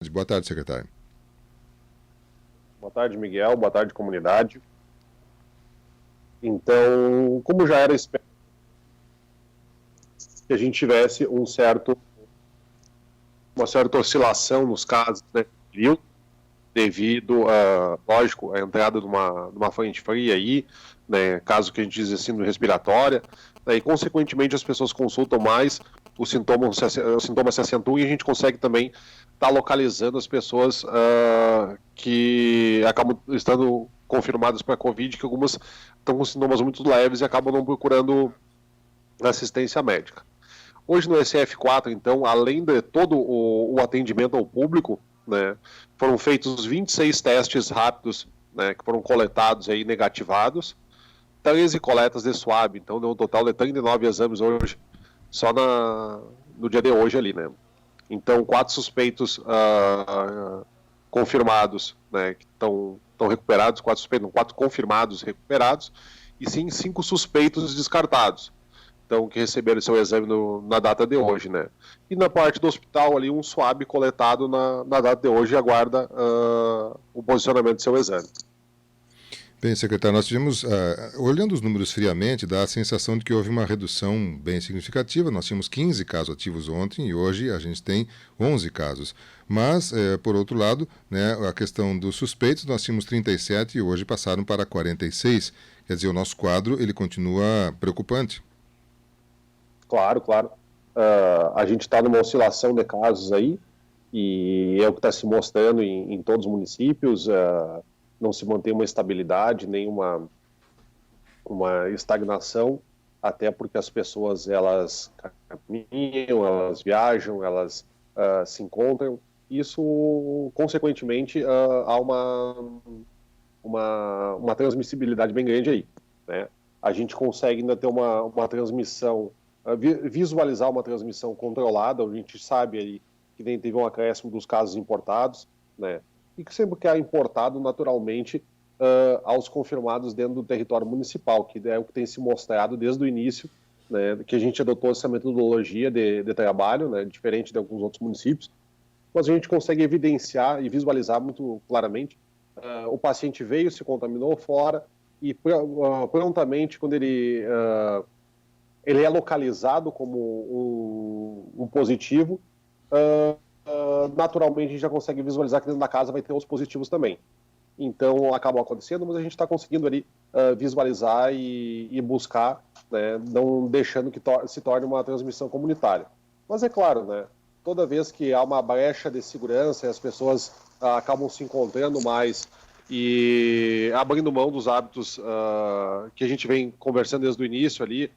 Boa tarde, secretário. Boa tarde, Miguel. Boa tarde, comunidade. Então, como já era esperado que a gente tivesse uma certa oscilação nos casos, né, devido lógico, a entrada de uma frente fria aí, né, caso que a gente diz assim, respiratória, e consequentemente as pessoas consultam mais, os sintomas se acentuam e a gente consegue também estar localizando as pessoas que acabam estando confirmadas para a Covid, que algumas estão com sintomas muito leves e acabam não procurando assistência médica. Hoje no SF4, então, além de todo o atendimento ao público, né, foram feitos 26 testes rápidos, né, que foram coletados aí, negativados, 13 coletas de swab, então deu um total de 39 exames hoje, só no dia de hoje ali, né. Então, 4 suspeitos confirmados, né, que estão recuperados, 4 suspeitos, 4 confirmados recuperados, e sim 5 suspeitos descartados. Então, que receberam seu exame na data de hoje, né? E na parte do hospital ali, um swab coletado na data de hoje e aguarda o posicionamento do seu exame. Bem, secretário, nós tivemos, olhando os números friamente, dá a sensação de que houve uma redução bem significativa. Nós tínhamos 15 casos ativos ontem e hoje a gente tem 11 casos. Mas, por outro lado, né, a questão dos suspeitos, nós tínhamos 37 e hoje passaram para 46. Quer dizer, o nosso quadro ele continua preocupante. Claro, claro. A gente está numa oscilação de casos aí, e é o que está se mostrando em todos os municípios. Não se mantém uma estabilidade, nem uma estagnação, até porque as pessoas elas caminham, elas viajam, elas se encontram. Isso, consequentemente, há uma transmissibilidade bem grande aí, né? A gente consegue ainda ter uma transmissão, visualizar uma transmissão controlada. A gente sabe aí que nem teve um acréscimo dos casos importados, né? E que sempre que há importado, naturalmente, aos confirmados dentro do território municipal, que é o que tem se mostrado desde o início, né, que a gente adotou essa metodologia de trabalho, né, diferente de alguns outros municípios, mas a gente consegue evidenciar e visualizar muito claramente. O paciente veio, se contaminou fora, e prontamente, quando ele é localizado como um positivo, naturalmente a gente já consegue visualizar que dentro da casa vai ter os positivos também. Então, acabam acontecendo, mas a gente está conseguindo ali visualizar e buscar, né, não deixando que se torne uma transmissão comunitária. Mas é claro, né, toda vez que há uma brecha de segurança e as pessoas acabam se encontrando mais e abrindo mão dos hábitos que a gente vem conversando desde o início ali,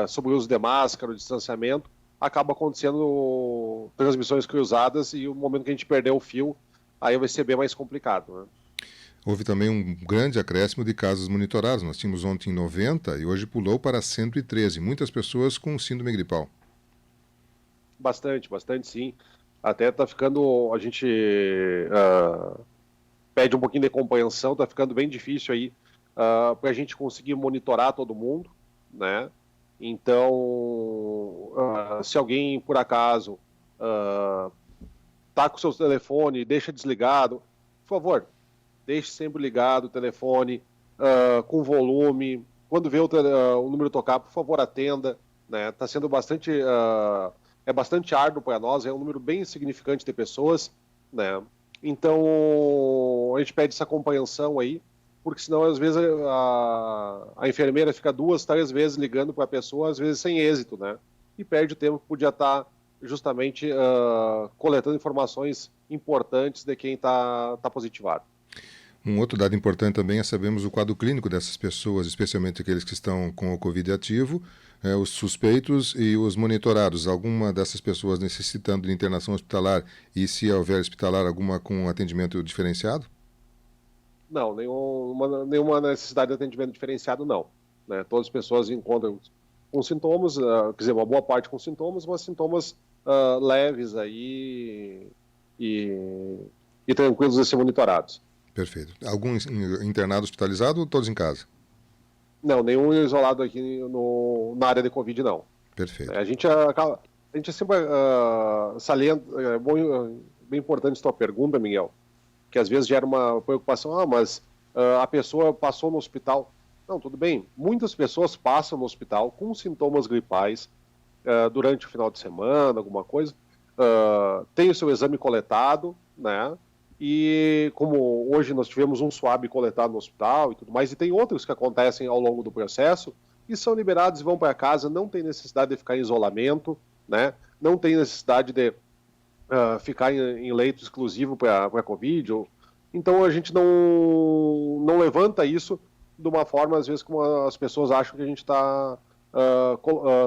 sobre o uso de máscara, o distanciamento, acaba acontecendo transmissões cruzadas e o momento que a gente perder o fio, aí vai ser bem mais complicado, né? Houve também um grande acréscimo de casos monitorados. Nós tínhamos ontem 90 e hoje pulou para 113. Muitas pessoas com síndrome gripal. Bastante sim. Até tá ficando, a gente pede um pouquinho de compreensão, tá ficando bem difícil aí para a gente conseguir monitorar todo mundo, né? Então, se alguém, por acaso, tá com o seu telefone, deixa desligado, por favor, deixe sempre ligado o telefone, com volume. Quando vê o número tocar, por favor, atenda, né? Tá sendo bastante... é bastante árduo para nós, é um número bem significante de pessoas, né? Então, a gente pede essa compreensão aí, porque senão, às vezes, a enfermeira fica 2, 3 vezes ligando para a pessoa, às vezes sem êxito, né? E perde o tempo que podia estar justamente coletando informações importantes de quem está positivado. Um outro dado importante também é sabermos o quadro clínico dessas pessoas, especialmente aqueles que estão com o Covid ativo, os suspeitos e os monitorados. Alguma dessas pessoas necessitando de internação hospitalar e, se houver hospitalar, alguma com atendimento diferenciado? Não, nenhuma necessidade de atendimento diferenciado, não. Né? Todas as pessoas encontram com sintomas, quer dizer, uma boa parte com sintomas, mas sintomas leves aí e tranquilos de ser monitorados. Perfeito. Algum internado hospitalizado ou todos em casa? Não, nenhum isolado aqui na área de Covid, não. Perfeito. A gente sempre salienta, é bom bem importante a tua pergunta, Miguel, que às vezes gera uma preocupação, mas a pessoa passou no hospital. Não, tudo bem, muitas pessoas passam no hospital com sintomas gripais durante o final de semana, alguma coisa, tem o seu exame coletado, né? E como hoje nós tivemos um swab coletado no hospital e tudo mais, e tem outros que acontecem ao longo do processo, e são liberados e vão para casa, não tem necessidade de ficar em isolamento, né? Não tem necessidade de ficar em leito exclusivo para Covid. Então a gente não levanta isso de uma forma, às vezes, como as pessoas acham que a gente está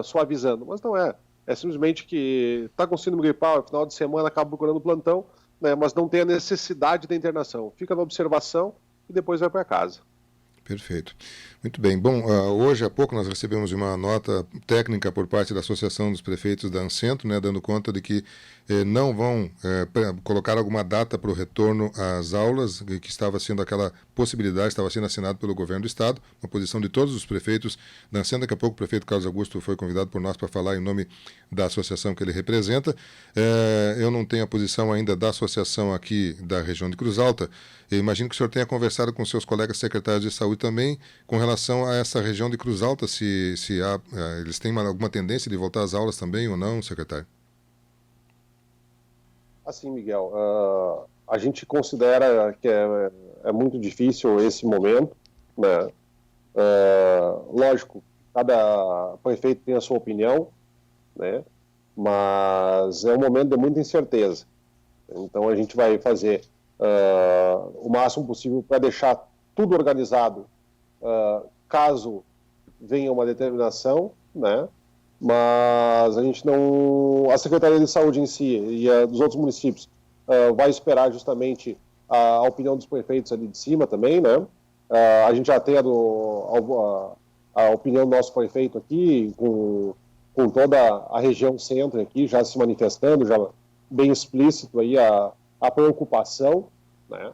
suavizando. Mas não é. É simplesmente que está com síndrome gripal, final de semana acaba procurando plantão, né, mas não tem a necessidade da internação. Fica na observação e depois vai para casa. Perfeito. Muito bem. Bom, hoje há pouco nós recebemos uma nota técnica por parte da Associação dos Prefeitos da Ansento, né, dando conta de que não vão colocar alguma data para o retorno às aulas, que estava sendo aquela possibilidade, estava sendo assinado pelo governo do Estado, uma posição de todos os prefeitos da Ansento. Daqui a pouco o prefeito Carlos Augusto foi convidado por nós para falar em nome da associação que ele representa. Eu não tenho a posição ainda da associação aqui da região de Cruz Alta. Eu imagino que o senhor tenha conversado com seus colegas secretários de saúde também com relação a essa região de Cruz Alta, se eles têm alguma tendência de voltar às aulas também ou não, secretário? Assim, Miguel, a gente considera que é muito difícil esse momento, né? Lógico, cada prefeito tem a sua opinião, né? Mas é um momento de muita incerteza. Então a gente vai fazer o máximo possível para deixar tudo organizado, caso venha uma determinação, né? Mas a gente não... A Secretaria de Saúde em si e a dos outros municípios vai esperar justamente a opinião dos prefeitos ali de cima também, né? A gente já tem a opinião do nosso prefeito aqui, com toda a região centro aqui, já se manifestando, já bem explícito aí a preocupação, né?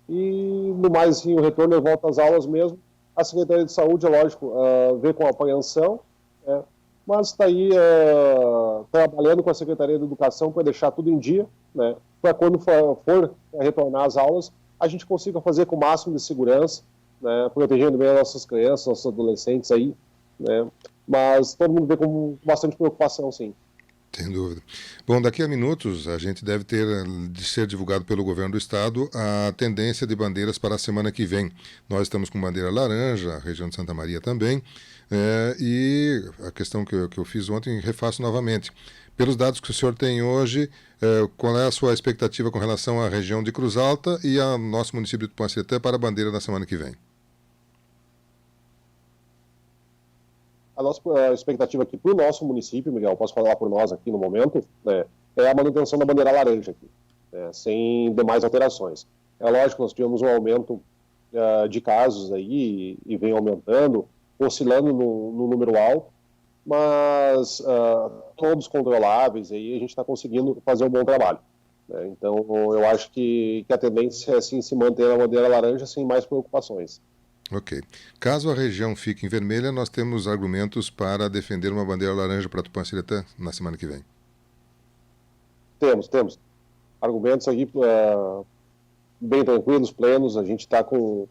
E, no mais, assim, o retorno e volta às aulas mesmo. A Secretaria de Saúde, é lógico, vê com apreensão, né? Mas está aí trabalhando com a Secretaria de Educação para deixar tudo em dia, né? Para quando for retornar às aulas, a gente consiga fazer com o máximo de segurança, né? Protegendo bem as nossas crianças, nossos adolescentes aí, né? Mas todo mundo vê com bastante preocupação, sim. Sem dúvida. Bom, daqui a minutos a gente deve ter de ser divulgado pelo governo do estado a tendência de bandeiras para a semana que vem. Nós estamos com bandeira laranja, a região de Santa Maria também, e a questão que eu fiz ontem refaço novamente. Pelos dados que o senhor tem hoje, qual é a sua expectativa com relação à região de Cruz Alta e ao nosso município de Tupanciretã para a bandeira na semana que vem? A nossa expectativa aqui para o nosso município, Miguel, posso falar por nós aqui no momento, né, é a manutenção da bandeira laranja aqui, né, sem demais alterações. É lógico que nós tivemos um aumento de casos aí e vem aumentando, oscilando no número alto, mas todos controláveis, aí a gente está conseguindo fazer um bom trabalho, né? Então eu acho que a tendência é assim, se manter a bandeira laranja sem mais preocupações. Ok. Caso a região fique em vermelha, nós temos argumentos para defender uma bandeira laranja para Tupanciretã na semana que vem? Temos. Argumentos aqui bem tranquilos, plenos. A gente está com...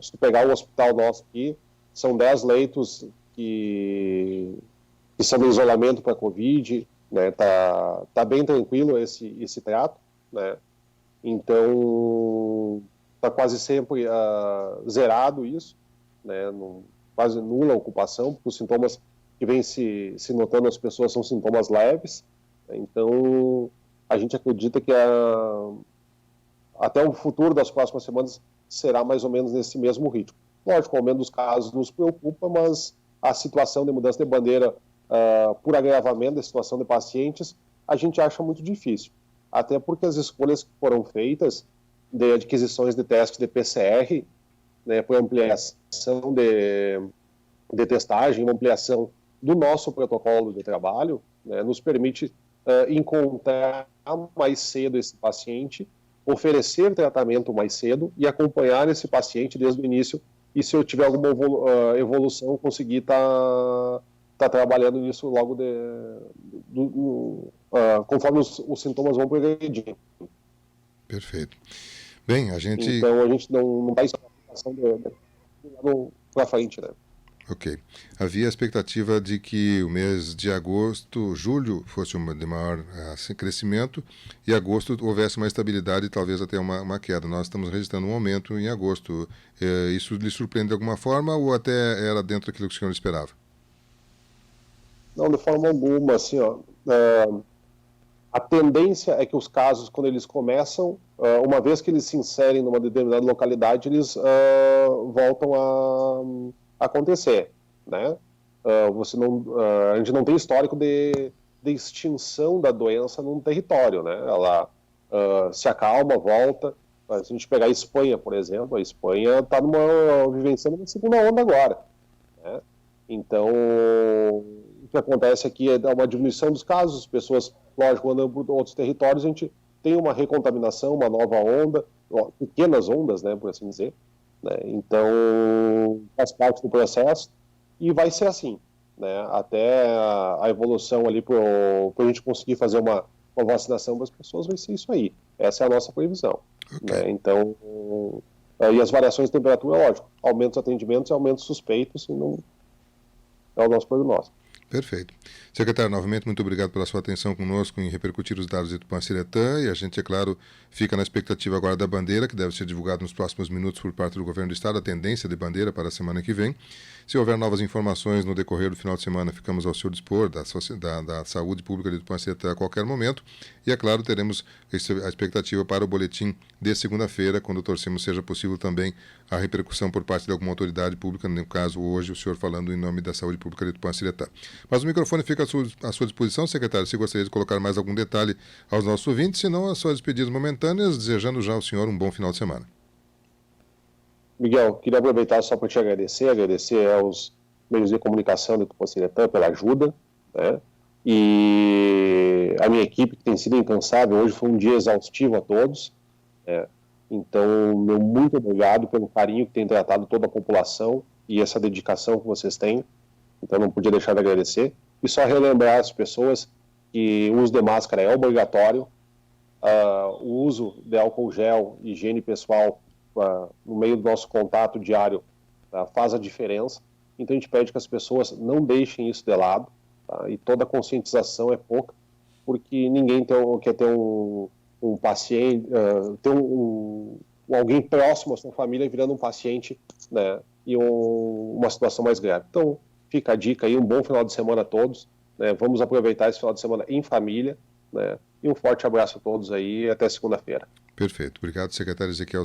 se tu pegar o hospital nosso aqui, são 10 leitos que são de isolamento para Covid, né? Tá bem tranquilo esse trato, né? Então... está quase sempre zerado isso, né? Quase nula a ocupação, porque os sintomas que vêm se notando nas pessoas são sintomas leves, né? Então a gente acredita que até o futuro das próximas semanas será mais ou menos nesse mesmo ritmo. Lógico, o aumento dos casos nos preocupa, mas a situação de mudança de bandeira por agravamento da situação de pacientes, a gente acha muito difícil, até porque as escolhas que foram feitas de adquisições de testes de PCR, né, por ampliação de testagem, uma ampliação do nosso protocolo de trabalho, né, nos permite encontrar mais cedo esse paciente, oferecer tratamento mais cedo e acompanhar esse paciente desde o início, e se eu tiver alguma evolução, conseguir tá trabalhando nisso logo conforme os sintomas vão progredindo. Perfeito. Bem, a gente... Então, a gente não dá isso para frente, né? Ok. Havia a expectativa de que o mês de agosto, julho, fosse de maior crescimento e agosto houvesse uma estabilidade e talvez até uma queda. Nós estamos registrando um aumento em agosto. Isso lhe surpreende de alguma forma ou até era dentro daquilo que o senhor esperava? Não, de forma alguma. Assim, ó, a tendência é que os casos, quando eles começam, uma vez que eles se inserem numa determinada localidade, eles voltam a acontecer, né? A gente não tem histórico de extinção da doença num território, né? Ela se acalma, volta. Se a gente pegar a Espanha, por exemplo, a Espanha está vivenciando uma segunda onda agora, né? Então, o que acontece aqui é uma diminuição dos casos, as pessoas, lógico, andando por outros territórios, a gente tem uma recontaminação, uma nova onda, pequenas ondas, né, por assim dizer, né? Então, faz parte do processo e vai ser assim, né, até a evolução ali para a gente conseguir fazer uma vacinação para as pessoas, vai ser isso aí. Essa é a nossa previsão. Okay. Né? Então, e as variações de temperatura, lógico, aumentos de atendimentos e aumentos suspeitos, e não é o nosso prognóstico. Perfeito. Secretário, novamente, muito obrigado pela sua atenção conosco em repercutir os dados de Tupã-Ciretã e a gente, é claro, fica na expectativa agora da bandeira, que deve ser divulgada nos próximos minutos por parte do Governo do Estado, a tendência de bandeira para a semana que vem. Se houver novas informações no decorrer do final de semana, ficamos ao seu dispor da saúde pública de Tupã-Ciretã a qualquer momento e, é claro, teremos a expectativa para o boletim de segunda-feira, quando torcemos seja possível também a repercussão por parte de alguma autoridade pública, no caso, hoje, o senhor falando em nome da saúde pública de Tupã-Ciretã. Mas o microfone fica à sua disposição, secretário, se gostaria de colocar mais algum detalhe aos nossos ouvintes, senão as suas despedidas momentâneas, desejando já ao senhor um bom final de semana. Miguel, queria aproveitar só para te agradecer aos meios de comunicação de Tupã-Ciretã pela ajuda, né? E a minha equipe, que tem sido incansável, hoje foi um dia exaustivo a todos, né? Então, meu muito obrigado pelo carinho que tem tratado toda a população e essa dedicação que vocês têm. Então, não podia deixar de agradecer. E só relembrar as pessoas que o uso de máscara é obrigatório, o uso de álcool gel, higiene pessoal, no meio do nosso contato diário, faz a diferença. Então, a gente pede que as pessoas não deixem isso de lado, tá? E toda a conscientização é pouca, porque ninguém quer ter um paciente, ter alguém próximo à sua família virando um paciente, né, e uma situação mais grave. Então, fica a dica aí, um bom final de semana a todos, né? Vamos aproveitar esse final de semana em família, né? E um forte abraço a todos aí e até segunda-feira. Perfeito. Obrigado, secretário Ezequiel